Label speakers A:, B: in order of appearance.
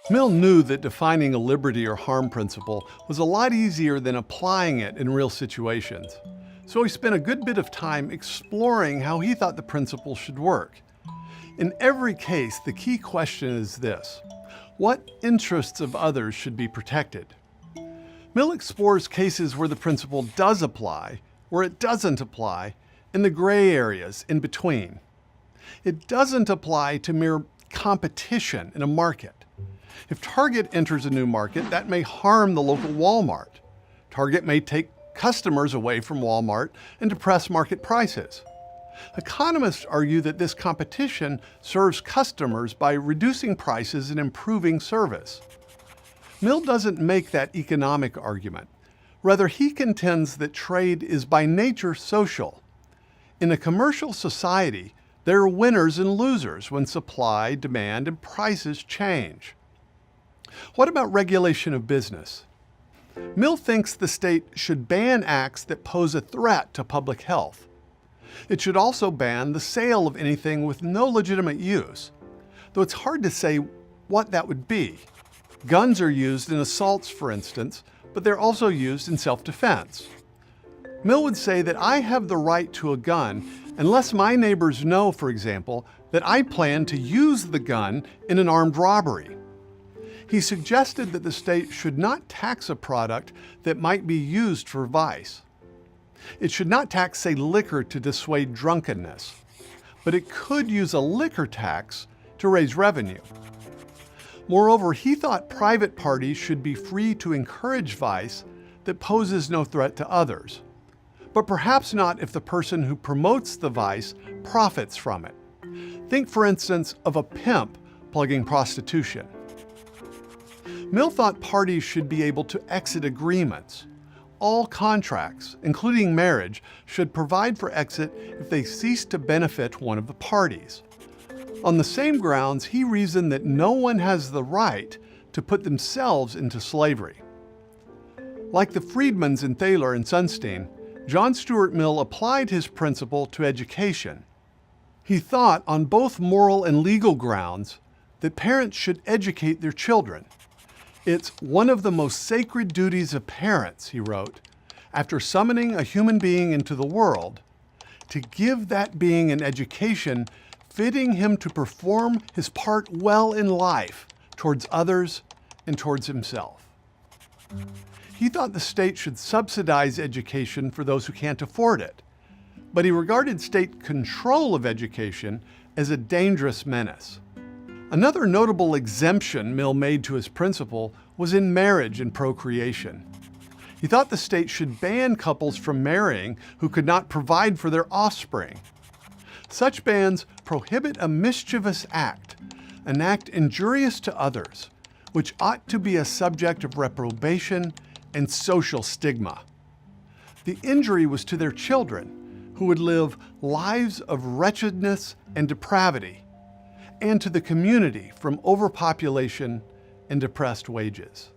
A: Mill knew that defining a liberty or harm principle was a lot easier than applying it in real situations. So he spent a good bit of time exploring how he thought the principle should work. In every case, the key question is this: what interests of others should be protected? Mill explores cases where the principle does apply, where it doesn't apply, and the gray areas in between. It doesn't apply to mere competition in a market. If Target enters a new market, that may harm the local Walmart. Target may take customers away from Walmart and depress market prices. Economists argue that this competition serves customers by reducing prices and improving service. Mill doesn't make that economic argument. Rather, he contends that trade is by nature social. In a commercial society, there are winners and losers when supply, demand, and prices change. What about regulation of business? Mill thinks the state should ban acts that pose a threat to public health. It should also ban the sale of anything with no legitimate use, though it's hard to say what that would be. Guns are used in assaults, for instance, but they're also used in self-defense. Mill would say that I have the right to a gun unless my neighbors know, for example, that I plan to use the gun in an armed robbery. He suggested that the state should not tax a product that might be used for vice. It should not tax, say, liquor to dissuade drunkenness, but it could use a liquor tax to raise revenue. Moreover, he thought private parties should be free to encourage vice that poses no threat to others, but perhaps not if the person who promotes the vice profits from it. Think, for instance, of a pimp plugging prostitution. Mill thought parties should be able to exit agreements. All contracts, including marriage, should provide for exit if they cease to benefit one of the parties. On the same grounds, he reasoned that no one has the right to put themselves into slavery. Like the Friedmans in Thaler and Sunstein, John Stuart Mill applied his principle to education. He thought, on both moral and legal grounds, that parents should educate their children. It's one of the most sacred duties of parents, he wrote, after summoning a human being into the world, to give that being an education fitting him to perform his part well in life towards others and towards himself. He thought the state should subsidize education for those who can't afford it, but he regarded state control of education as a dangerous menace. Another notable exemption Mill made to his principle was in marriage and procreation. He thought the state should ban couples from marrying who could not provide for their offspring. Such bans prohibit a mischievous act, an act injurious to others, which ought to be a subject of reprobation and social stigma. The injury was to their children, who would live lives of wretchedness and depravity, and to the community from overpopulation and depressed wages.